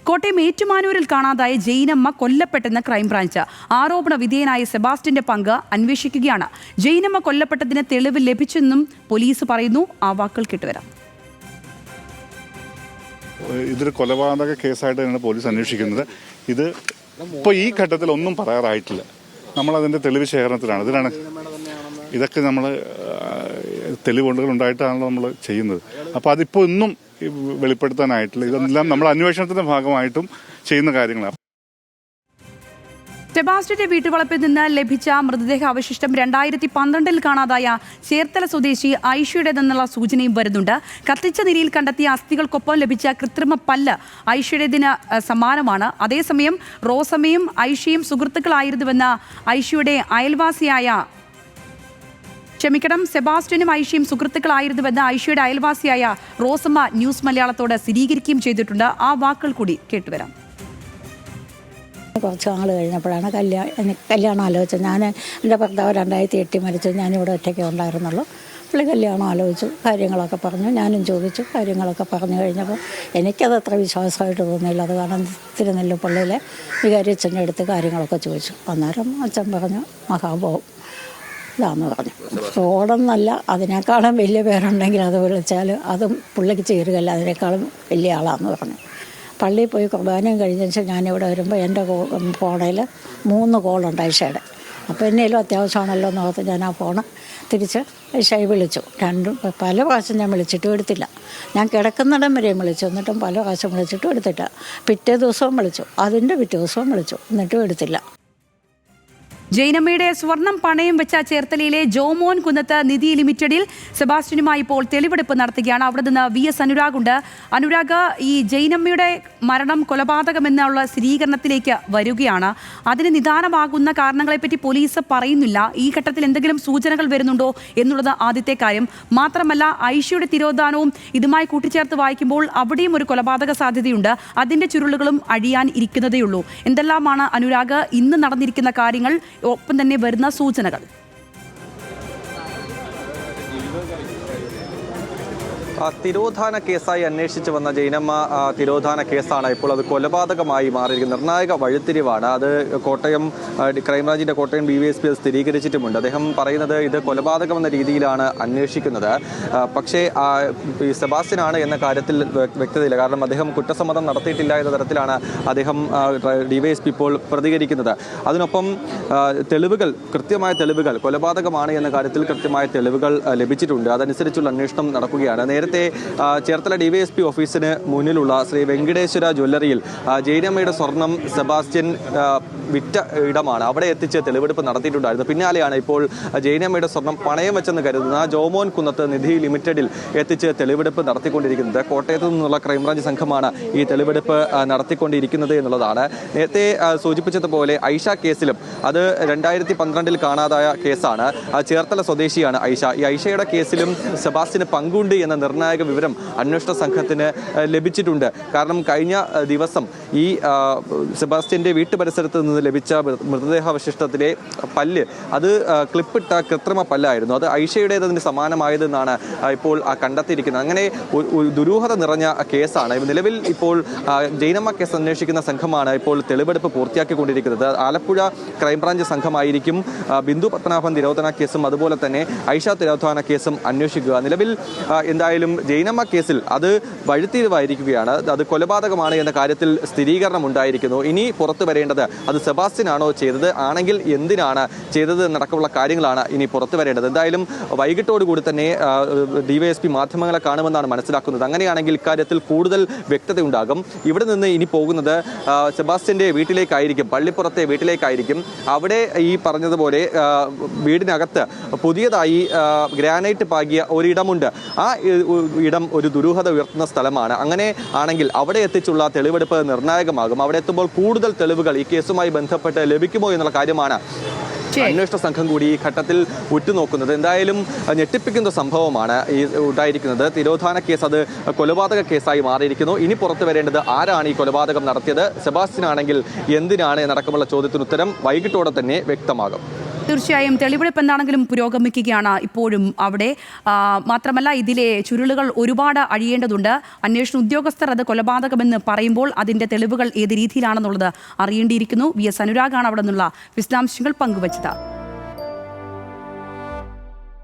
കോട്ടയം ഏറ്റുമാനൂരിൽ കാണാതായ ജൈനമ്മ കൊല്ലപ്പെട്ടെന്ന് ക്രൈംബ്രാഞ്ച്. ആരോപണ വിധേയനായ സെബാസ്റ്റ്യന്റെ പങ്ക് അന്വേഷിക്കുകയാണ്. ജൈനമ്മ കൊല്ലപ്പെട്ടതിന് തെളിവ് ലഭിച്ചെന്നും പോലീസ് പറയുന്നു. ആ വാക്കുകൾ കേട്ടുവരാം. ഇതൊരു കൊലപാതക കേസായിട്ട് തന്നെയാണ് പോലീസ് അന്വേഷിക്കുന്നത്. ഇത് ഇപ്പോൾ ഈ ഘട്ടത്തിൽ ഒന്നും പറയാറായിട്ടില്ല. നമ്മളതിൻ്റെ തെളിവ് ശേഖരണത്തിലാണ്. ഇതൊക്കെ നമ്മൾ തെളിവുകൾ ഉണ്ടായിട്ടാണല്ലോ നമ്മൾ ചെയ്യുന്നത്. അപ്പോൾ അതിപ്പോൾ ഒന്നും വെളിപ്പെടുത്താനായിട്ടില്ല. ഇതെല്ലാം നമ്മൾ അന്വേഷണത്തിൻ്റെ ഭാഗമായിട്ടും ചെയ്യുന്ന കാര്യങ്ങളാണ്. സെബാസ്റ്റ്യന്റെ വീട്ടുവളപ്പിൽ നിന്ന് ലഭിച്ച മൃതദേഹ അവശിഷ്ടം 2012 കാണാതായ ചേർത്തല സ്വദേശി ഐഷയുടേതെന്നുള്ള സൂചനയും വരുന്നുണ്ട്. കത്തിച്ച നിലയിൽ കണ്ടെത്തിയ അസ്ഥികൾക്കൊപ്പം ലഭിച്ച കൃത്രിമ പല്ല് ഐഷയുടേതിന് സമാനമാണ്. അതേസമയം റോസമ്മയും ഐഷയും സുഹൃത്തുക്കളായിരുന്നുവെന്ന് ഐഷയുടെ അയൽവാസിയായ സെബാസ്റ്റ്യനും ഐഷയും സുഹൃത്തുക്കളായിരുന്നുവെന്ന് ഐഷയുടെ അയൽവാസിയായ റോസമ്മ ന്യൂസ് മലയാളത്തോട് സ്ഥിരീകരിക്കുകയും ചെയ്തിട്ടുണ്ട്. ആ വാക്കുകൾ കൂടി കേട്ടുവരാം. കുറച്ച് നാൾ കഴിഞ്ഞപ്പോഴാണ് കല്യാണം ആലോചിച്ചത്. എൻ്റെ ഭർത്താവ് 2008 മരിച്ചു. ഞാനിവിടെ ഒറ്റയ്ക്ക് ഉണ്ടായിരുന്നുള്ളൂ. പുള്ളി കല്യാണം ആലോചിച്ചു, കാര്യങ്ങളൊക്കെ പറഞ്ഞു. ഞാനും ചോദിച്ചു, കാര്യങ്ങളൊക്കെ പറഞ്ഞു കഴിഞ്ഞപ്പോൾ എനിക്കത് അത്ര വിശ്വാസമായിട്ട് തോന്നിയില്ല. അത് കാരണം തിരുനെല്ലിപ്പള്ളിയിലെ വികാരിയച്ഛൻ്റെ അടുത്ത് കാര്യങ്ങളൊക്കെ ചോദിച്ചു. അന്നേരം അച്ഛൻ പറഞ്ഞു മഹാഭാവം ഇതാന്ന് പറഞ്ഞു. റോഡെന്നല്ല, അതിനേക്കാളും വലിയ പേരുണ്ടെങ്കിൽ അത് വിളിച്ചാൽ അതും പുള്ളിക്ക് ചേരുകയല്ല, അതിനേക്കാളും വലിയ ആളാന്ന് പറഞ്ഞു. പള്ളിയിൽ പോയി കുർബാനയും കഴിഞ്ഞ ശേഷം ഞാനിവിടെ വരുമ്പോൾ എൻ്റെ ഫോണിൽ 3 കോളുണ്ട് ഐഷയുടെ. അപ്പോൾ എന്നേലും അത്യാവശ്യമാണല്ലോ എന്ന് ഓർത്ത് ഞാൻ ആ ഫോണ് തിരിച്ച് ഐഷയെ വിളിച്ചു. പല പ്രാവശ്യം ഞാൻ വിളിച്ചിട്ടും എടുത്തില്ല. ഞാൻ കിടക്കുന്നിടം വരെയും വിളിച്ചു, എന്നിട്ടും പല പ്രാവശ്യം വിളിച്ചിട്ടും എടുത്തില്ല. പിറ്റേ ദിവസവും വിളിച്ചു, അതിൻ്റെ പിറ്റേ ദിവസവും വിളിച്ചു, എന്നിട്ടും എടുത്തില്ല. ജൈനമ്മയുടെ സ്വർണം പണയം വെച്ച ചേർത്തലയിലെ ജോമോൻ കുന്നത്ത് നിധി ലിമിറ്റഡിൽ സെബാസ്റ്റ്യനുമായി ഇപ്പോൾ തെളിവെടുപ്പ് നടത്തുകയാണ്. അവിടെ നിന്ന് VS അനുരാഗ് ഉണ്ട്. അനുരാഗ്, ഈ ജൈനമ്മയുടെ മരണം കൊലപാതകമെന്നുള്ള സ്ഥിരീകരണത്തിലേക്ക് വരികയാണ്. അതിന് നിദാനമാകുന്ന കാരണങ്ങളെപ്പറ്റി പോലീസ് പറയുന്നില്ല. ഈ ഘട്ടത്തിൽ എന്തെങ്കിലും സൂചനകൾ വരുന്നുണ്ടോ എന്നുള്ളത് ആദ്യത്തെ കാര്യം. മാത്രമല്ല, ഐഷയുടെ തിരോധാനവും ഇതുമായി കൂട്ടിച്ചേർത്ത് വായിക്കുമ്പോൾ അവിടെയും ഒരു കൊലപാതക സാധ്യതയുണ്ട്. അതിൻ്റെ ചുരുളുകളും അഴിയാൻ ഇരിക്കുന്നതേയുള്ളൂ. എന്തെല്ലാമാണ് അനുരാഗ് ഇന്ന് നടന്നിരിക്കുന്ന കാര്യങ്ങൾ, ഒപ്പം തന്നെ വരുന്ന സൂചനകൾ? തിരോധാന കേസായി അന്വേഷിച്ചു വന്ന ജൈനമ്മ തിരോധാന കേസാണ് ഇപ്പോൾ അത് കൊലപാതകമായി മാറിയിരിക്കുന്നത്. നിർണായക വഴിത്തിരിവാണ് അത്. കോട്ടയം ക്രൈംബ്രാഞ്ചിന്റെ കോട്ടയം DYSP സ്ഥിരീകരിച്ചിട്ടുമുണ്ട്. അദ്ദേഹം പറയുന്നത് ഇത് കൊലപാതകം എന്ന രീതിയിലാണ് അന്വേഷിക്കുന്നത്. പക്ഷേ ഈ സെബാസ്റ്റ്യനാണ് എന്ന കാര്യത്തിൽ വ്യക്തതയില്ല. കാരണം അദ്ദേഹം കുറ്റസമ്മതം നടത്തിയിട്ടില്ല എന്ന തരത്തിലാണ് അദ്ദേഹം DYSP ഇപ്പോൾ പ്രതികരിക്കുന്നത്. അതിനൊപ്പം തെളിവുകൾ, കൃത്യമായ തെളിവുകൾ, കൊലപാതകമാണ് എന്ന കാര്യത്തിൽ കൃത്യമായ തെളിവുകൾ ലഭിച്ചിട്ടുണ്ട്. അതനുസരിച്ചുള്ള അന്വേഷണം നടക്കുകയാണ്. നേരത്തെ ചേർത്തല DYSP ഓഫീസിന് മുന്നിലുള്ള ശ്രീ വെങ്കടേശ്വര ജ്വല്ലറിയിൽ ജൈനമ്മയുടെ സ്വർണം സെബാസ്റ്റ്യൻ വിറ്റ ഇടമാണ്. അവിടെ എത്തിച്ച് തെളിവെടുപ്പ് നടത്തിയിട്ടുണ്ടായിരുന്നു. പിന്നാലെയാണ് ഇപ്പോൾ ജൈനമ്മയുടെ സ്വർണം പണയം വെച്ചെന്ന് കരുതുന്ന ജോമോൻ കുന്നത്ത് നിധി ലിമിറ്റഡിൽ എത്തിച്ച് തെളിവെടുപ്പ് നടത്തിക്കൊണ്ടിരിക്കുന്നത്. കോട്ടയത്തു നിന്നുള്ള ക്രൈംബ്രാഞ്ച് സംഘമാണ് ഈ തെളിവെടുപ്പ് നടത്തിക്കൊണ്ടിരിക്കുന്നത് എന്നുള്ളതാണ്. നേരത്തെ സൂചിപ്പിച്ചതുപോലെ ഐഷ കേസിലും അത് 2012 കാണാതായ കേസാണ്. ചേർത്തല സ്വദേശിയാണ് ഐഷ. ഈ ഐഷയുടെ കേസിലും സെബാസ്റ്റ്യന് പങ്കുണ്ട് എന്ന നിർണായക വിവരം അന്വേഷണ സംഘത്തിന് ലഭിച്ചിട്ടുണ്ട്. കാരണം കഴിഞ്ഞ ദിവസം ഈ സെബാസ്റ്റ്യന്റെ വീട്ടുപരിസരത്ത് നിന്ന് ലഭിച്ച മൃതദേഹാവശിഷ്ടത്തിലെ പല്ല് അത് ക്ലിപ്പിട്ട കൃത്രിമ പല്ലായിരുന്നു. അത് ഐഷയുടേതിന് സമാനമായതെന്നാണ് ഇപ്പോൾ കണ്ടെത്തിയിരിക്കുന്നത്. അങ്ങനെ ദുരൂഹത നിറഞ്ഞ കേസാണ്. നിലവിൽ ഇപ്പോൾ ജൈനമ്മ കേസ് അന്വേഷിക്കുന്ന സംഘമാണ് ഇപ്പോൾ തെളിവെടുപ്പ് പൂർത്തിയാക്കിക്കൊണ്ടിരിക്കുന്നത്. ആലപ്പുഴ ക്രൈംബ്രാഞ്ച് സംഘമായിരിക്കും ബിന്ദു പത്മനാഭൻ തിരോധാന കേസും അതുപോലെ തന്നെ ഐഷ തിരോധാന കേസും അന്വേഷിക്കുക. നിലവിൽ എന്തായാലും ജൈനമ്മ കേസിൽ അത് വഴിത്തിരിവായിരിക്കുകയാണ്. അത് കൊലപാതകമാണ് എന്ന കാര്യത്തിൽ സ്ഥിരീകരണം ഉണ്ടായിരിക്കുന്നു. ഇനി പുറത്തു വരേണ്ടത് അത് സെബാസ്റ്റ്യനാണോ ചെയ്തത്, ആണെങ്കിൽ എന്തിനാണ് ചെയ്തത് എന്നടക്കമുള്ള കാര്യങ്ങളാണ് ഇനി പുറത്തു വരേണ്ടത്. എന്തായാലും വൈകിട്ടോടുകൂടി തന്നെ DYSP മാധ്യമങ്ങളെ കാണുമെന്നാണ് മനസ്സിലാക്കുന്നത്. അങ്ങനെയാണെങ്കിൽ ഇക്കാര്യത്തിൽ കൂടുതൽ വ്യക്തത ഉണ്ടാകും. ഇവിടെ നിന്ന് ഇനി പോകുന്നത് സെബാസ്റ്റ്യന്റെ വീട്ടിലേക്കായിരിക്കും, പള്ളിപ്പുറത്തെ വീട്ടിലേക്കായിരിക്കും. അവിടെ ഈ പറഞ്ഞതുപോലെ വീടിനകത്ത് പുതിയതായി ഗ്രാനൈറ്റ് പാകിയ ഒരിടമുണ്ട്. ആ ഇടം ഒരു ദുരൂഹത ഉയർത്തുന്ന സ്ഥലമാണ്. അങ്ങനെ ആണെങ്കിൽ അവിടെ എത്തിച്ചുള്ള തെളിവെടുപ്പ് നിർണായകമാകും. അവിടെ എത്തുമ്പോൾ കൂടുതൽ തെളിവുകൾ ഈ കേസുമായി ബന്ധപ്പെട്ട് ലഭിക്കുമോ എന്നുള്ള കാര്യമാണ് അന്വേഷണ സംഘം കൂടി ഈ ഘട്ടത്തിൽ ഉറ്റുനോക്കുന്നത്. എന്തായാലും ഞെട്ടിപ്പിക്കുന്ന സംഭവമാണ് ഈ ഉണ്ടായിരിക്കുന്നത്. തിരോധാന കേസ് അത് കൊലപാതക കേസായി മാറിയിരിക്കുന്നു. ഇനി പുറത്തു വരേണ്ടത് ആരാണ് ഈ കൊലപാതകം നടത്തിയത്, സെബാസ്റ്റ്യൻ ആണെങ്കിൽ എന്തിനാണ് എന്നടക്കമുള്ള ചോദ്യത്തിന് ഉത്തരം വൈകിട്ടോടെ തന്നെ വ്യക്തമാകും. തീർച്ചയായും തെളിവെടുപ്പ് എന്താണെങ്കിലും പുരോഗമിക്കുകയാണ് ഇപ്പോഴും അവിടെ. മാത്രമല്ല ഇതിലെ ചുരുളുകൾ ഒരുപാട് അഴിയേണ്ടതുണ്ട്. അന്വേഷണ ഉദ്യോഗസ്ഥർ അത് കൊലപാതകമെന്ന് പറയുമ്പോൾ അതിന്റെ തെളിവുകൾ ഏത് രീതിയിലാണെന്നുള്ളത് അറിയേണ്ടിയിരിക്കുന്നു. VS അനുരാഗാണ് അവിടെ നിന്നുള്ള വിശദാംശങ്ങൾ പങ്കുവച്ചത്.